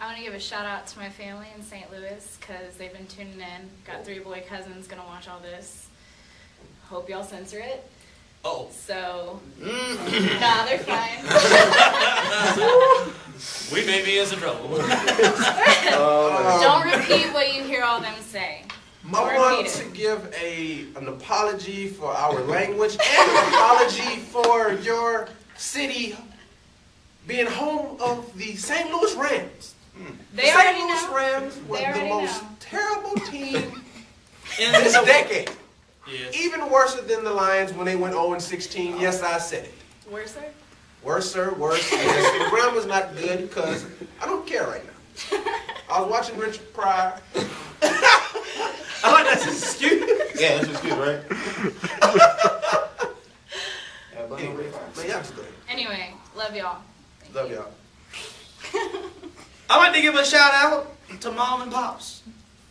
I want to give a shout out to my family in St. Louis because they've been tuning in. Got 3 boy cousins gonna watch all this. Hope y'all censor it. Oh. So, nah, they're fine. We may be in some trouble. Don't repeat what you hear all them say. I want to give an apology for our language and an apology for your city being home of the St. Louis Rams. They already St. Louis know. Rams were They the already most know. terrible team In this decade. Yes. Even worse than the Lions when they went 0-16. Yes, I said it. Worse, sir? Worse. Yes, the ground was not good because I don't care right now. I was watching Richard Pryor. I like that's his excuse. Yeah, that's excuse, right? Anyway, man, y'all just go ahead. Anyway, love y'all. Thank Love you. y'all. I'd like to give a shout out to Mom and Pops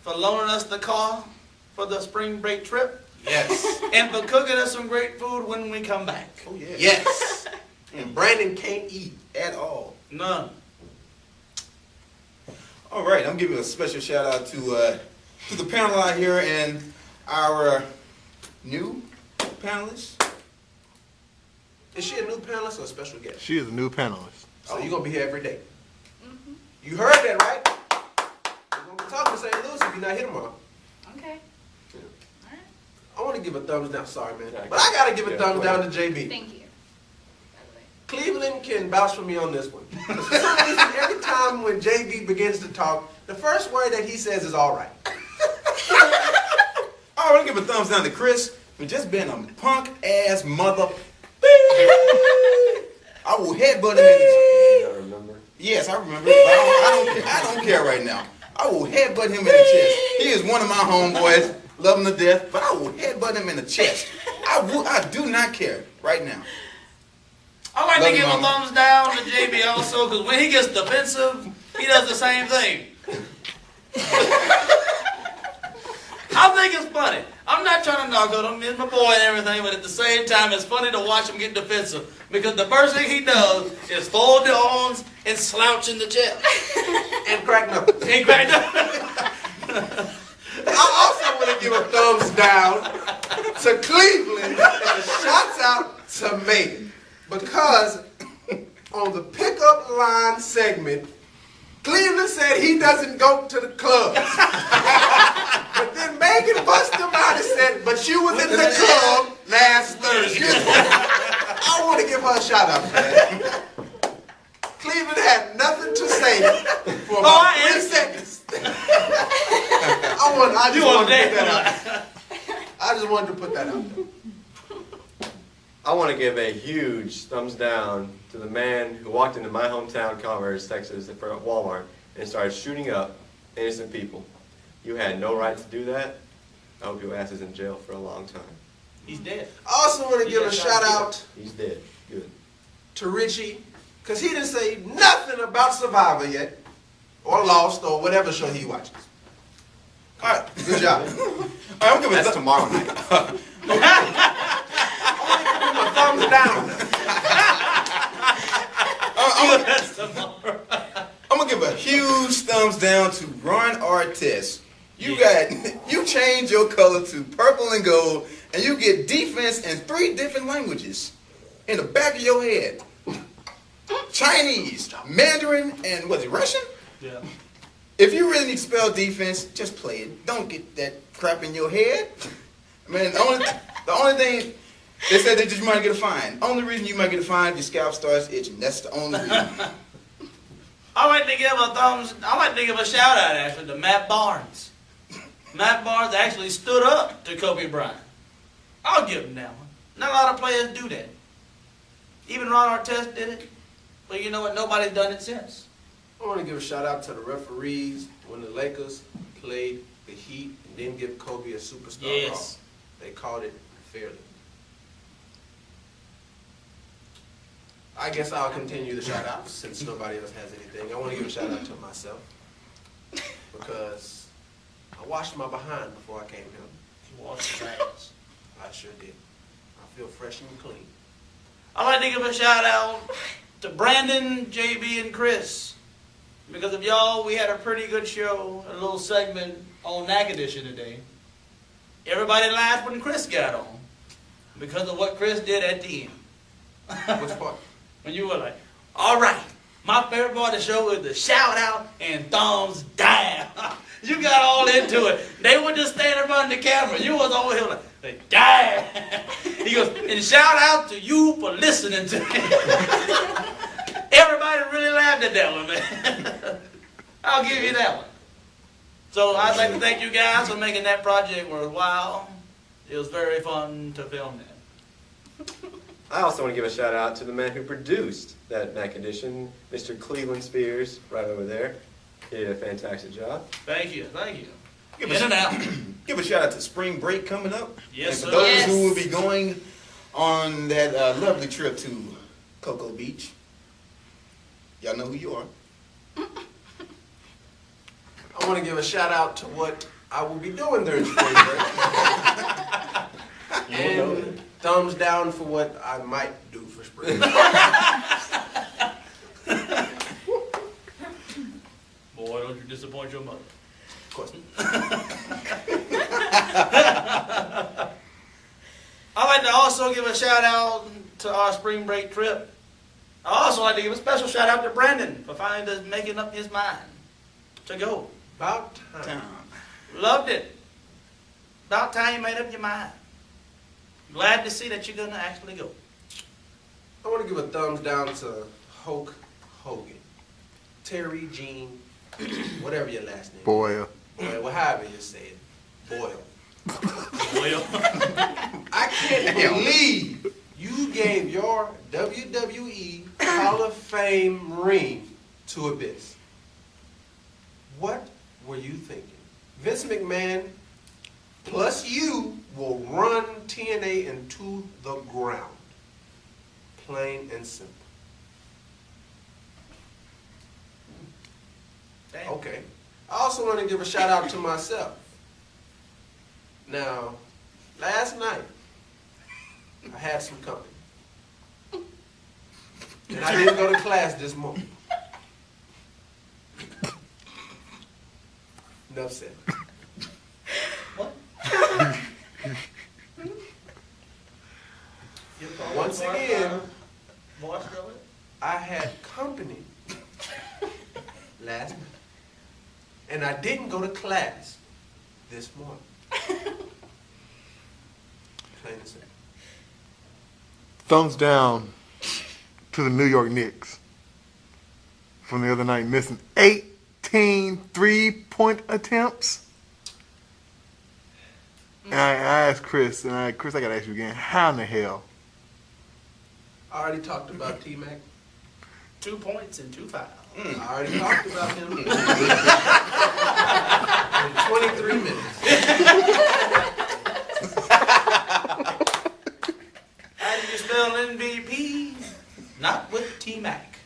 for loaning us the car for the spring break trip Yes. and for cooking us some great food when we come back. Oh, yeah. Yes. And Brandon can't eat at all. None. All right, I'm giving a special shout out to the panel out here and our new panelists. Is she a new panelist or a special guest? She is a new panelist. So you're going to be here every day. You heard that, right? We're going to be talking to St. Louis if you're not here tomorrow. Okay. I want to give a thumbs down. Sorry, man. But I got to give a thumbs down to JB. Thank you. Cleveland can vouch for me on this one. For some reason, every time when JB begins to talk, the first word that he says is all right. I want to give a thumbs down to Chris for just being a punk-ass mother. I will headbutt him in the chest. Remember? Yes, I remember. But I don't care right now. I will headbutt him in the chest. He is one of my homeboys. Love him to death, but I will headbutt him in the chest. I do not care right now. I'd like Love to you, give a Mama. thumbs down to JB also because when he gets defensive, he does the same thing. I think it's funny. I'm not trying to knock on him. He's my boy and everything, but at the same time, it's funny to watch him get defensive because the first thing he does is fold the arms and slouch in the chest. And crack knuckles. He cracked up. I also want to give a thumbs down to Cleveland and shouts out to Megan. Because on the pickup line segment, Cleveland said he doesn't go to the clubs. But then Megan busted him out and said, but you was in the club last Thursday. I want to give her a shout out for that. Cleveland had nothing to say for about 3 seconds. I just wanted to put that out. I just wanted to put that out there. I want to give a huge thumbs down to the man who walked into my hometown, Commerce, Texas, in front of Walmart and started shooting up innocent people. You had no right to do that. I hope your ass is in jail for a long time. He's dead. I also want to give a shout out He's dead. Good. to Richie, because he didn't say nothing about Survivor yet, or Lost, or whatever show he watches. All right, good job. All right, I'm giving That's tomorrow night. My thumbs down. I'm gonna give a huge thumbs down to Ron Artest. You change your color to purple and gold, and you get defense in 3 different languages in the back of your head. Chinese, Mandarin, and was it Russian? Yeah. If you really need to spell defense, just play it. Don't get that crap in your head. I mean, the only thing they said that you might get a fine. Only reason you might get a fine, your scalp starts itching. That's the only reason. I like to give a shout out actually to Matt Barnes. Matt Barnes actually stood up to Kobe Bryant. I'll give him that one. Not a lot of players do that. Even Ron Artest did it. But you know what? Nobody's done it since. I want to give a shout out to the referees when the Lakers played the Heat and didn't give Kobe a superstar Yes. call. They called it fairly. I guess I'll continue the shout outs since nobody else has anything. I want to give a shout out to myself because I washed my behind before I came here. He washed his ass. I sure did. I feel fresh and clean. I'd like to give a shout out to Brandon, JB, and Chris Because of y'all, we had a pretty good show, a little segment on Knack Edition today. Everybody laughed when Chris got on because of what Chris did at the end. Which part? When you were like, all right, my favorite part of the show is the shout out and thumbs down. You got all into it. They were just standing in front of the camera. You was over here like, damn. He goes, and shout out to you for listening to me. Everybody really laughed at that one, man. I'll give you that one. So I'd like to thank you guys for making that project worthwhile. It was very fun to film that. I also want to give a shout out to the man who produced that Knack Edition, Mr. Cleveland Spears, right over there. He did a fantastic job. Thank you, thank you. Give In and out. Give a shout out to spring break coming up. Yes, and sir. for those Yes. who will be going on that lovely trip to Cocoa Beach, y'all know who you are. I want to give a shout out to what I will be doing during spring break. And thumbs down for what I might do for spring break. Boy, don't you disappoint your mother. Of course. I'd like to also give a shout out to our spring break trip. I also like to give a special shout out to Brandon for finally just making up his mind to go. About time. Loved it. About time you made up your mind. Glad to see that you're going to actually go. I want to give a thumbs down to Hulk Hogan. Terry Jean, whatever your last name. Boy. Well, however you say it. Boyle. Well, I can't believe you gave your WWE Hall of Fame ring to Abyss. What were you thinking? Vince McMahon plus you will run TNA into the ground. Plain and simple. damn. Okay. I also want to give a shout out to myself. Now, last night, I had some company. And I didn't go to class this morning. Enough said. What? Once again, Voice girl? I had company last night. And I didn't go to class this morning. Plain and simple. Thumbs down to the New York Knicks from the other night, missing 18 3-point attempts. And I asked Chris, and Chris, I gotta ask you again, how in the hell? I already talked about T-Mac. 2 points and 2 fouls. I already talked about him in 23 minutes. How do you spell MVP? Not with T-Mac.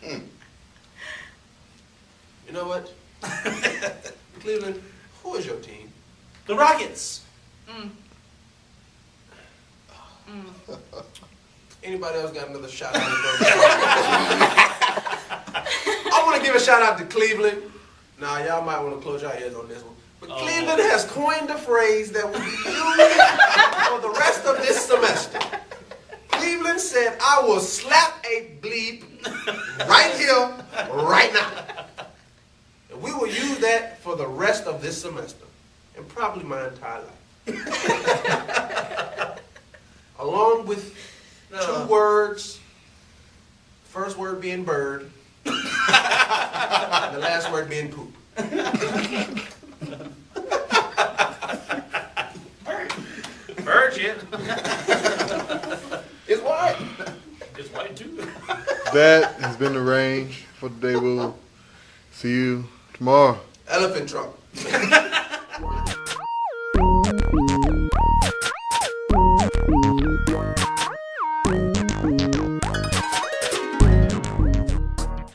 You know what? Cleveland, who is your team? The Rockets. Anybody else got another shout out? I want to give a shout out to Cleveland. Now, y'all might want to close your ears on this one. But Cleveland has coined a phrase that will be used for the rest of this semester. Cleveland said, I will slap a bleep right here, right now. And we will use that for the rest of this semester. And probably my entire life. Along with 2 words, first word being bird, and the last word being poop. Bird shit. It's white. It's white too. That has been the range for today. We'll see you tomorrow. Elephant trunk.